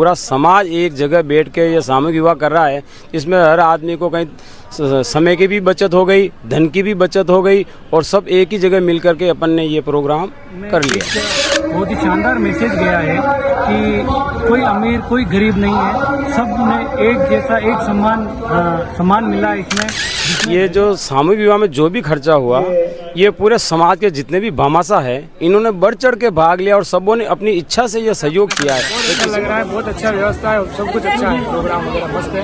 पूरा समाज एक जगह बैठ के ये सामूहिक विवाह कर रहा है। इसमें हर आदमी को कहीं समय की भी बचत हो गई, धन की भी बचत हो गई और सब एक ही जगह मिल करके अपन ने ये प्रोग्राम कर लिया। बहुत ही शानदार मैसेज गया है कि कोई अमीर कोई गरीब नहीं है, सब ने एक जैसा एक सम्मान मिला है इसमें। ये जो सामूहिक विवाह में जो भी खर्चा हुआ, ये पूरे समाज के जितने भी भामाशा है इन्होंने बढ़ चढ़ के भाग लिया और सबों ने अपनी इच्छा से ये सहयोग किया है। बहुत अच्छा लग रहा है, बहुत अच्छा व्यवस्था है, सब कुछ अच्छा है, प्रोग्राम वगैरह मस्त है।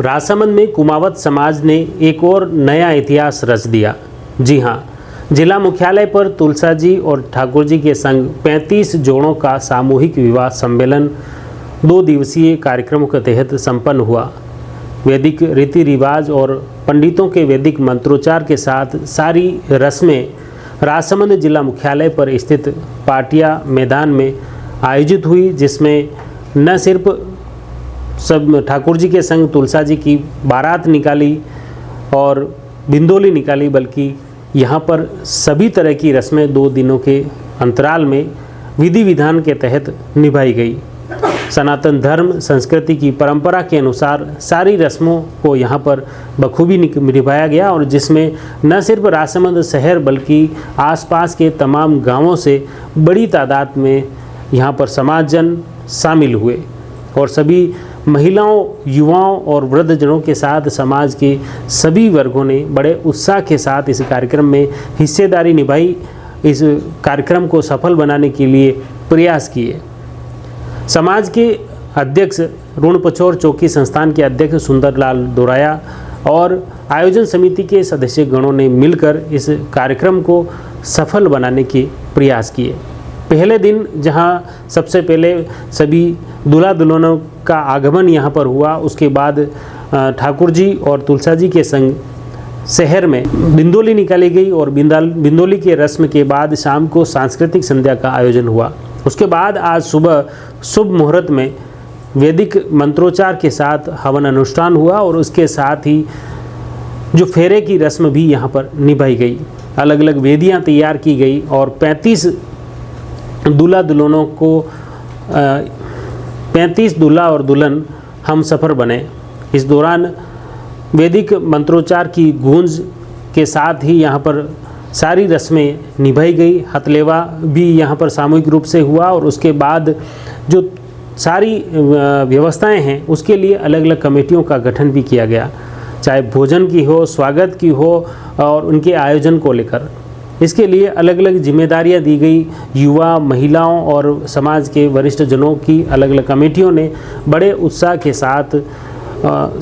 राजसमंद में कुमावत समाज ने एक और नया इतिहास रच दिया। जी हाँ, जिला मुख्यालय पर तुलसा जी और ठाकुर जी के संग 35 जोड़ों का सामूहिक विवाह सम्मेलन 2 दिवसीय कार्यक्रमों के तहत संपन्न हुआ। वैदिक रीति रिवाज और पंडितों के वैदिक मंत्रोच्चार के साथ सारी रस्में राजसमंद जिला मुख्यालय पर स्थित पाटिया मैदान में आयोजित हुई, जिसमें न सिर्फ सब ठाकुर जी के संग तुलसा जी की बारात निकाली और बिंदोली निकाली, बल्कि यहाँ पर सभी तरह की रस्में 2 दिनों के अंतराल में विधि विधान के तहत निभाई गई। सनातन धर्म संस्कृति की परंपरा के अनुसार सारी रस्मों को यहाँ पर बखूबी निभाया गया और जिसमें न सिर्फ राजसमंद शहर बल्कि आसपास के तमाम गांवों से बड़ी तादाद में यहाँ पर समाजजन शामिल हुए और सभी महिलाओं, युवाओं और वृद्धजनों के साथ समाज के सभी वर्गों ने बड़े उत्साह के साथ इस कार्यक्रम में हिस्सेदारी निभाई, इस कार्यक्रम को सफल बनाने के लिए प्रयास किए। समाज के अध्यक्ष ऋणपचोर चौकी संस्थान के अध्यक्ष सुंदरलाल दोराया और आयोजन समिति के सदस्य गणों ने मिलकर इस कार्यक्रम को सफल बनाने के प्रयास किए। पहले दिन जहां सबसे पहले सभी दूल्हा दुल्हनों का आगमन यहां पर हुआ, उसके बाद ठाकुर जी और तुलसा जी के संग शहर में बिंदोली निकाली गई और बिंदोली के रस्म के बाद शाम को सांस्कृतिक संध्या का आयोजन हुआ। उसके बाद आज सुबह शुभ मुहूर्त में वैदिक मंत्रोच्चार के साथ हवन अनुष्ठान हुआ और उसके साथ ही जो फेरे की रस्म भी यहाँ पर निभाई गई। अलग अलग वेदियाँ तैयार की गई और 35 दूल्हा दुल्हनों को 35 दूल्हा और दुल्हन हम सफ़र बने। इस दौरान वैदिक मंत्रोच्चार की गूंज के साथ ही यहाँ पर सारी रस्में निभाई गई। हथलेवा भी यहाँ पर सामूहिक रूप से हुआ और उसके बाद जो सारी व्यवस्थाएं हैं उसके लिए अलग अलग कमेटियों का गठन भी किया गया, चाहे भोजन की हो, स्वागत की हो और उनके आयोजन को लेकर। इसके लिए अलग अलग जिम्मेदारियां दी गई। युवा, महिलाओं और समाज के वरिष्ठ जनों की अलग अलग कमेटियों ने बड़े उत्साह के साथ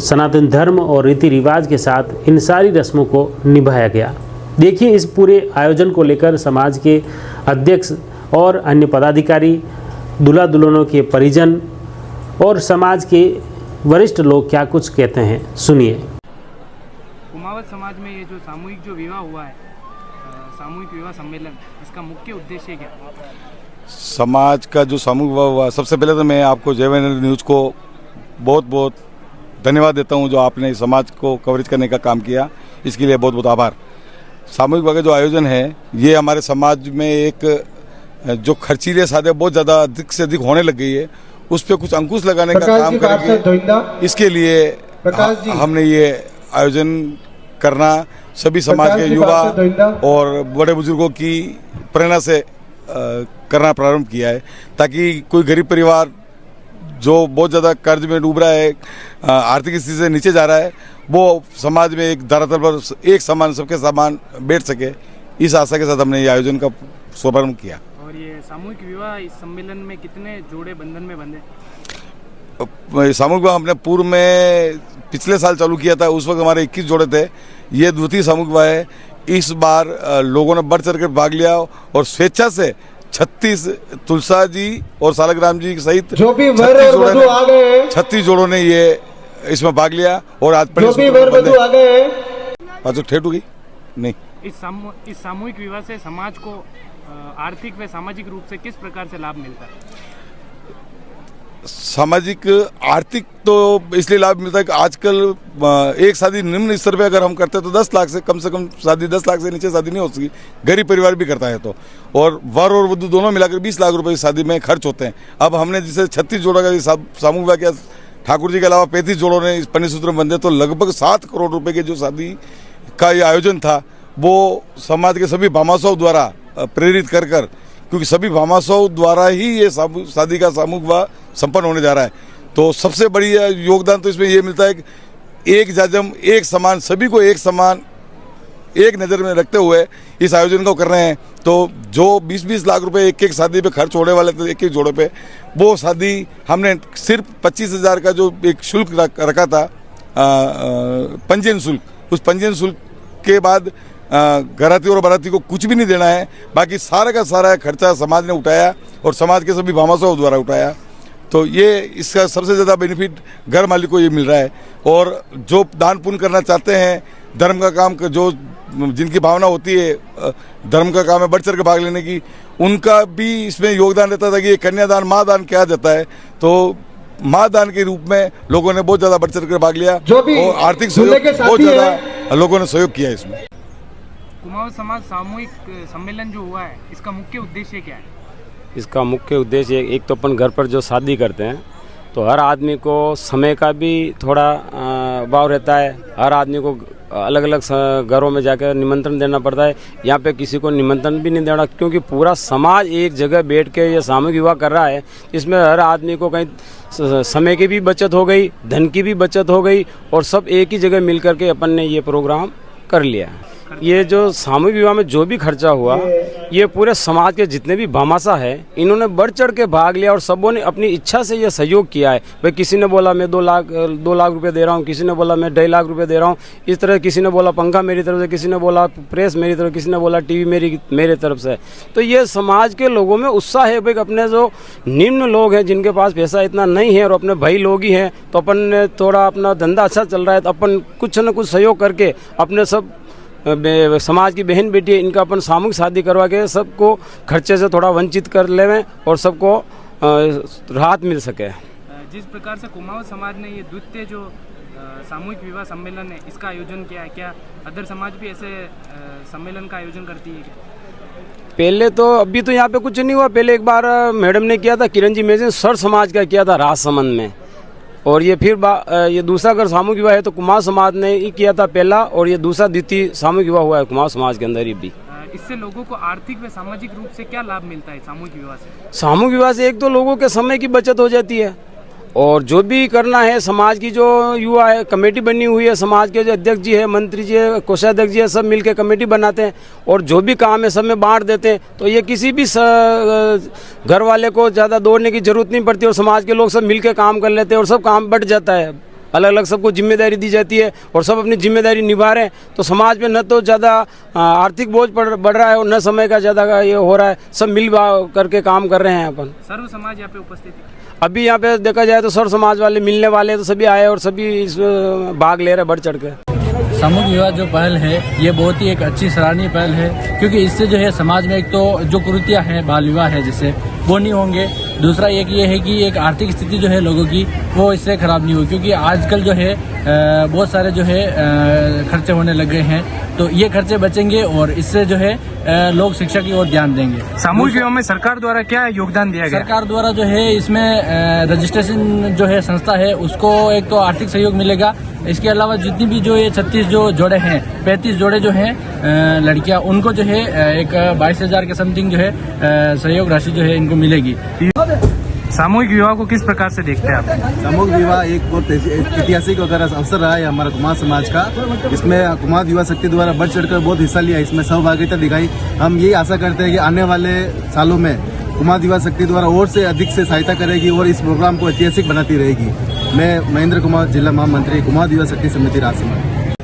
सनातन धर्म और रीति रिवाज के साथ इन सारी रस्मों को निभाया गया। देखिए, इस पूरे आयोजन को लेकर समाज के अध्यक्ष और अन्य पदाधिकारी, दूल्हा दुल्हनों के परिजन और समाज के वरिष्ठ लोग क्या कुछ कहते हैं, सुनिए। कुमावत समाज में ये जो सामूहिक जो विवाह हुआ है, सामूहिक विवाह सम्मेलन, इसका मुख्य उद्देश्य क्या है? समाज का जो सामूहिक विवाह हुआ, सबसे पहले तो मैं आपको JY न्यूज़ को बहुत बहुत धन्यवाद देता हूं, जो आपने इस समाज को कवरेज करने का काम किया, इसके लिए बहुत बहुत आभार। सामूहिक विवाह का जो आयोजन है, ये हमारे समाज में एक जो खर्चीले शादियाँ बहुत ज़्यादा अधिक से अधिक होने लग गई है, उस पर कुछ अंकुश लगाने का काम करेंगे। इसके लिए हमने ये आयोजन करना सभी समाज के युवा और बड़े बुजुर्गों की प्रेरणा से करना प्रारंभ किया है, ताकि कोई गरीब परिवार जो बहुत ज़्यादा कर्ज में डूब रहा है, आर्थिक स्थिति से नीचे जा रहा है, वो समाज में एक धरातल पर एक समान सबके समान बैठ सके, इस आशा के साथ हमने ये आयोजन का शुभारंभ किया। और ये सामूहिक विवाह इस सम्मेलन में कितने जोड़े बंधन में बंधे? सामूहिक विवाह हमने पूर्व में पिछले साल चालू किया था, उस वक्त हमारे 21 जोड़े थे। ये द्वितीय सामूहिक विवाह है। इस बार लोगों ने बढ़ चढ़ कर भाग लिया और स्वेच्छा से 36 तुलसा जी और सालग्राम जी सहित जो भी वर और वधू आ गए, 36 जोड़ों ने ये इसमें भाग लिया और आज जो भी वर वधू आ गए। आज ठेठ होगी नहीं। इस सामूहिक विवाह से समाज को आर्थिक व सामाजिक रूप से किस प्रकार से लाभ मिलता है? सामाजिक आर्थिक तो इसलिए लाभ मिलता है कि आजकल एक शादी निम्न स्तर पे अगर हम करते हैं तो 10 लाख से कम शादी 10 लाख से नीचे शादी नहीं हो सकती, गरीब परिवार भी करता है तो, और वर और वधू दोनों मिलाकर 20 लाख रुपए की शादी में खर्च होते हैं। अब हमने जिसे 36 जोड़ों का सामूहिक विवाह किया, ठाकुर जी के अलावा 35 जोड़ों ने इस पन्नी सूत्र में बंधे, तो लगभग 7 करोड़ रुपए के जो शादी का ये आयोजन था वो समाज के सभी भामाशाहों द्वारा प्रेरित कर क्योंकि सभी भामाशाहों द्वारा ही ये शादी का सामूहिक विवाह संपन्न होने जा रहा है। तो सबसे बड़ी योगदान तो इसमें ये मिलता है कि एक जाजम एक समान, सभी को एक समान एक नज़र में रखते हुए इस आयोजन को कर रहे हैं। तो जो 20-20 लाख रुपए एक शादी पे खर्च होने वाले थे एक जोड़े पे, वो शादी हमने सिर्फ 25,000 का जो एक शुल्क रखा था पंजीयन शुल्क, उस पंजीयन शुल्क के बाद घराती और बाराती को कुछ भी नहीं देना है, बाकी सारा का सारा खर्चा समाज ने उठाया और समाज के सभी भामाशाहों द्वारा उठाया। तो ये इसका सबसे ज़्यादा बेनिफिट घर मालिक को ये मिल रहा है। और जो दान पुण्य करना चाहते हैं, धर्म का काम जो जिनकी भावना होती है धर्म का काम है बढ़ चढ़ के भाग लेने की, उनका भी इसमें योगदान रहता था कि ये कन्यादान माँ दान किया जाता है। तो माँ दान के रूप में लोगों ने बहुत ज़्यादा बढ़ चढ़ कर भाग लिया और आर्थिक सहयोग बहुत ज़्यादा लोगों ने सहयोग किया इसमें। कुमावत समाज सामूहिक सम्मेलन जो हुआ है, इसका मुख्य उद्देश्य क्या है? इसका मुख्य उद्देश्य एक तो अपन घर पर जो शादी करते हैं तो हर आदमी को समय का भी थोड़ा अभाव रहता है, हर आदमी को अलग अलग घरों में जाकर निमंत्रण देना पड़ता है। यहाँ पे किसी को निमंत्रण भी नहीं देना, क्योंकि पूरा समाज एक जगह बैठ के ये सामूहिक विवाह कर रहा है। इसमें हर आदमी को कहीं समय की भी बचत हो गई, धन की भी बचत हो गई, और सब एक ही जगह मिल करके अपन ने ये प्रोग्राम कर लिया। ये जो सामूहिक विवाह में जो भी खर्चा हुआ, ये पूरे समाज के जितने भी भामाशाह है इन्होंने बढ़ चढ़ के भाग लिया और सबों ने अपनी इच्छा से ये सहयोग किया है। भाई किसी ने बोला मैं 2 लाख रुपए दे रहा हूँ, किसी ने बोला मैं 2.5 लाख रुपए दे रहा हूँ, इस तरह किसी ने बोला पंखा मेरी तरफ से, किसी ने बोला प्रेस मेरी तरफ, किसी ने बोला टीवी मेरे तरफ से। तो ये समाज के लोगों में उत्साह है भाई, अपने जो निम्न लोग हैं जिनके पास पैसा इतना नहीं है और अपने भाई लोग ही हैं, तो अपन ने थोड़ा अपना धंधा अच्छा चल रहा है तो अपन कुछ न कुछ सहयोग करके अपने सब समाज की बहन बेटी इनका अपन सामूहिक शादी करवा के सबको खर्चे से थोड़ा वंचित कर लेवें और सबको राहत मिल सके। जिस प्रकार से कुमावत समाज ने ये द्वितीय जो सामूहिक विवाह सम्मेलन है इसका आयोजन किया है, क्या अदर समाज भी ऐसे सम्मेलन का आयोजन करती है? पहले तो अभी तो यहाँ पे कुछ नहीं हुआ, पहले एक बार मैडम ने किया था, किरण जी मेजन सर समाज का किया था राजसमंद में, और ये फिर ये दूसरा अगर सामूहिक विवाह है तो कुमार समाज ने ही किया था पहला, और ये दूसरा द्वितीय सामूहिक विवाह हुआ है कुमार समाज के अंदर ही भी। इससे लोगों को आर्थिक व सामाजिक रूप से क्या लाभ मिलता है सामूहिक विवाह से? सामूहिक विवाह से एक तो लोगों के समय की बचत हो जाती है, और जो भी करना है समाज की जो युवा है कमेटी बनी हुई है, समाज के जो अध्यक्ष जी है, मंत्री जी है, कोषाध्यक्ष जी है, सब मिलके कमेटी बनाते हैं और जो भी काम है सब में बांट देते हैं। तो ये किसी भी घर वाले को ज़्यादा दौड़ने की जरूरत नहीं पड़ती और समाज के लोग सब मिलके काम कर लेते हैं और सब काम बट जाता है, अलग अलग सबको जिम्मेदारी दी जाती है और सब अपनी जिम्मेदारी निभा रहे हैं। तो समाज में न तो ज़्यादा आर्थिक बोझ बढ़ रहा है और न समय का ज़्यादा ये हो रहा है, सब मिल करके काम कर रहे हैं अपन। सर्व समाज यहाँ पे उपस्थित है। अभी यहाँ पे देखा जाए तो सर्व समाज वाले मिलने वाले तो सभी आए और सभी इस भाग ले रहे बढ़ चढ़ के। सामूहिक विवाह जो पहल है ये बहुत ही एक अच्छी सराहनीय पहल है, क्योंकि इससे जो है समाज में एक तो जो कुरीतियां हैं, बाल विवाह है जिससे वो नहीं होंगे, दूसरा एक ये है कि एक आर्थिक स्थिति जो है लोगों की वो इससे खराब नहीं होगी, क्योंकि आजकल जो है बहुत सारे जो है खर्चे होने लग गए हैं, तो ये खर्चे बचेंगे और इससे जो है लोग शिक्षा की ओर ध्यान देंगे। सामूहिक विवाह में सरकार द्वारा क्या योगदान दिया गया? सरकार द्वारा जो है इसमें रजिस्ट्रेशन जो है संस्था है उसको एक तो आर्थिक सहयोग मिलेगा, इसके अलावा जितनी भी जो ये 36 जो जोड़े हैं, 35 जोड़े जो हैं लड़कियां, उनको जो है एक 22,000 के समथिंग जो है सहयोग राशि जो है इनको मिलेगी। सामूहिक विवाह को किस प्रकार से देखते हैं आप? सामूहिक विवाह एक बहुत ऐतिहासिक वगैरह अवसर रहा है हमारा कुमार समाज का। इसमें कुमार युवा शक्ति द्वारा बढ़ चढ़कर बहुत हिस्सा लिया, इसमें सहभागिता दिखाई। हम ये आशा करते हैं कि आने वाले सालों में कुमार युवा शक्ति द्वारा और से अधिक से सहायता करेगी और इस प्रोग्राम को ऐतिहासिक बनाती रहेगी। मैं महेंद्र कुमार, जिला महामंत्री कुमार युवा शक्ति समिति राजसमंद।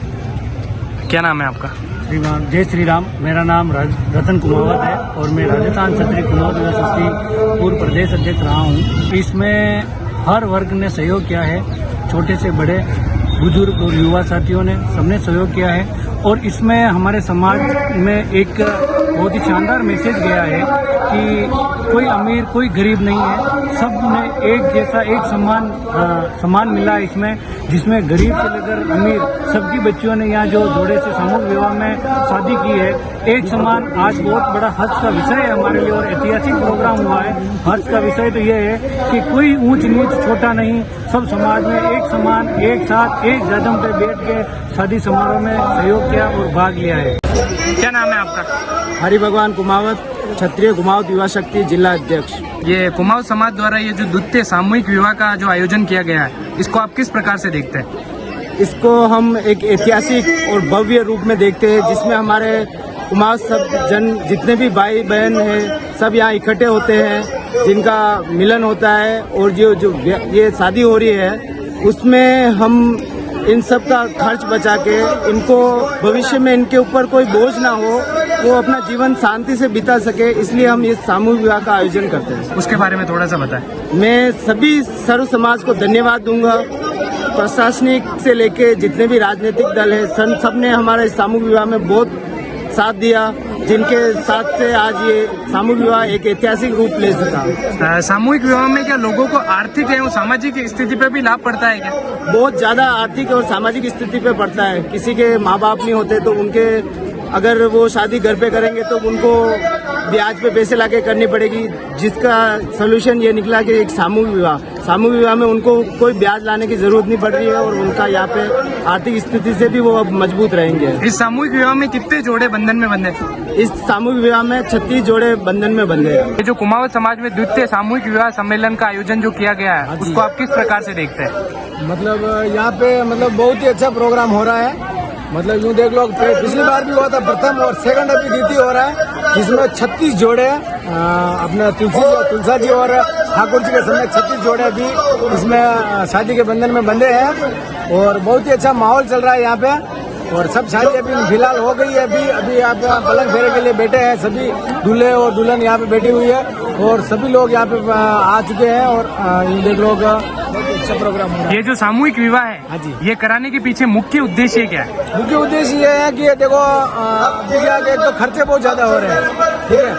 क्या नाम है आपका? श्रीमान जय श्री राम। मेरा नाम रतन कुमावत है और मैं राजस्थान क्षत्रिय कुमावत युवा शक्ति पूर्व प्रदेश अध्यक्ष रहा हूँ। इसमें हर वर्ग ने सहयोग किया है, छोटे से बड़े, बुजुर्ग और युवा साथियों ने सबने सहयोग किया है, और इसमें हमारे समाज में एक बहुत ही शानदार मैसेज गया है कि कोई अमीर कोई गरीब नहीं है, सब ने एक जैसा एक सम्मान मिला है इसमें, जिसमें गरीब से लेकर अमीर सबकी बच्चियों ने यहाँ जो जोड़े से सामूहिक विवाह में शादी की है, एक समान। आज बहुत बड़ा हर्ष का विषय है हमारे लिए और ऐतिहासिक प्रोग्राम हुआ है। हर्ष का विषय तो यह है कि कोई ऊंच नीच छोटा नहीं, सब समाज में एक समान, एक साथ, एक जगह पे बैठ के शादी समारोह में सहयोग किया और भाग लिया है। क्या नाम है आपका? हरि भगवान कुमावत, क्षत्रिय कुमावत युवा शक्ति जिला अध्यक्ष। ये कुमाऊं समाज द्वारा ये जो द्वितीय सामूहिक विवाह का जो आयोजन किया गया है, इसको आप किस प्रकार से देखते हैं? इसको हम एक ऐतिहासिक और भव्य रूप में देखते हैं, जिसमें हमारे कुमाऊं सब जन जितने भी भाई बहन हैं सब यहाँ इकट्ठे होते हैं, जिनका मिलन होता है और जो ये शादी हो रही है उसमें हम इन सब का खर्च बचा के इनको भविष्य में इनके ऊपर कोई बोझ ना हो, वो अपना जीवन शांति से बिता सके, इसलिए हम इस सामूहिक विवाह का आयोजन करते हैं। उसके बारे में थोड़ा सा बताएं। मैं सभी सर्व समाज को धन्यवाद दूंगा, प्रशासनिक से लेके जितने भी राजनीतिक दल है सब ने हमारे इस सामूहिक विवाह में बहुत साथ दिया, जिनके साथ से आज ये सामूहिक विवाह एक ऐतिहासिक रूप ले सका। सामूहिक विवाह में क्या लोगों को आर्थिक एवं सामाजिक स्थिति पे भी लाभ पड़ता है क्या? बहुत ज्यादा आर्थिक और सामाजिक स्थिति पे पड़ता है। किसी के माँ बाप नहीं होते तो उनके अगर वो शादी घर पे करेंगे तो उनको ब्याज पे पैसे लाके करनी पड़ेगी, जिसका सोल्यूशन ये निकला कि एक सामूहिक विवाह में उनको कोई ब्याज लाने की जरूरत नहीं पड़ रही है और उनका यहाँ पे आर्थिक स्थिति से भी वो अब मजबूत रहेंगे। इस सामूहिक विवाह में कितने जोड़े बंधन में बंधे? इस सामूहिक विवाह में 36 जोड़े बंधन में बंधे हैं। ये जो कुमाऊं समाज में द्वितीय सामूहिक विवाह सम्मेलन का आयोजन जो किया गया है, उसको आप किस प्रकार से देखते हैं? मतलब यहाँ पे मतलब बहुत ही अच्छा प्रोग्राम हो रहा है। मतलब यूँ देख लो, पिछली बार भी हुआ था प्रथम और सेकंड अभी द्वितीय हो रहा है, जिसमें 36 जोड़े अपने तुलसा जी और ठाकुर जी के समेत 36 जोड़े अभी इसमें शादी के बंधन में बंधे हैं और बहुत ही अच्छा माहौल चल रहा है यहाँ पे। और सब शादी अभी फिलहाल हो गई है। अभी यहाँ पे पलंग फेरे के लिए बैठे हैं, सभी दूल्हे और दुल्हन यहाँ पे बैठी हुई है और सभी लोग यहाँ पे आ चुके हैं और ये देख लो अच्छा प्रोग्राम हो रहा है। ये जो सामूहिक विवाह है, हाँ जी, ये कराने के पीछे मुख्य उद्देश्य क्या है? मुख्य उद्देश्य ये है कि देखो एक तो खर्चे बहुत ज्यादा हो रहे हैं, ठीक है,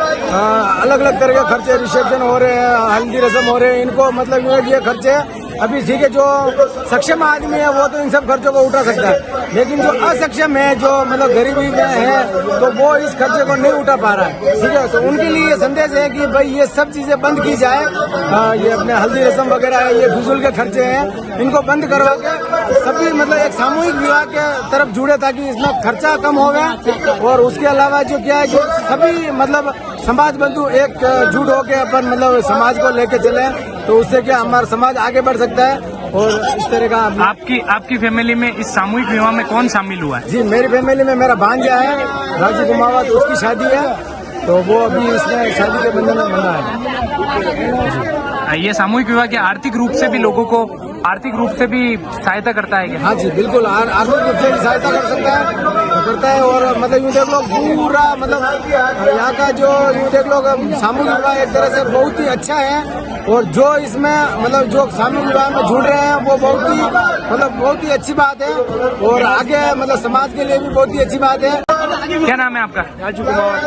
अलग अलग तरह के खर्चे, रिसेप्शन हो रहे हैं, हल्दी रस्म हो रहे हैं, इनको मतलब ये खर्चे अभी ठीक है, जो सक्षम आदमी है वो तो इन सब खर्चों को उठा सकता है, लेकिन जो असक्षम है, जो मतलब गरीबी में है, तो वो इस खर्चे को नहीं उठा पा रहा है, ठीक है। तो उनके लिए संदेश है कि भाई ये सब चीजें बंद की जाए, ये अपने हल्दी रस्म वगैरह है, ये फिजूल के खर्चे हैं, इनको बंद करवा के सभी मतलब एक सामूहिक विवाह के तरफ जुड़े, ताकि इसमें खर्चा कम होगा। और उसके अलावा जो क्या है कि सभी मतलब समाज बंधु एक जुट होके अपन मतलब समाज को लेके चले, तो उससे क्या हमारा समाज आगे बढ़ सकता है। और इस तरह का आपकी फैमिली में इस सामूहिक विवाह में कौन शामिल हुआ है? जी, मेरी फैमिली में मेरा भांजा है राजू कुमावत, उसकी शादी है, तो वो अभी इसमें शादी के बंधन में बंधा है। ये सामूहिक विवाह के आर्थिक रूप से भी लोगों को आर्थिक रूप से भी सहायता करता है क्या? हाँ जी, बिल्कुल आर्थिक रूप से भी सहायता करता है और मतलब यूँ देख लो पूरा मतलब यहाँ का जो यूँ देख लो सामूहिक विवाह एक तरह से बहुत ही अच्छा है। और जो इसमें मतलब जो सामूहिक विवाह में जुड़ रहे हैं वो बहुत ही अच्छी बात है और आगे मतलब समाज के लिए भी बहुत ही अच्छी बात है। क्या नाम है आपका? राजू कुमार।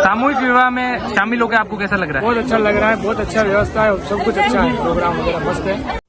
सामूहिक विवाह में शामिल होकर आपको कैसा लग रहा है? बहुत अच्छा लग रहा है, बहुत अच्छा व्यवस्था है, सब कुछ अच्छा है, प्रोग्राम वगैरह मस्त है।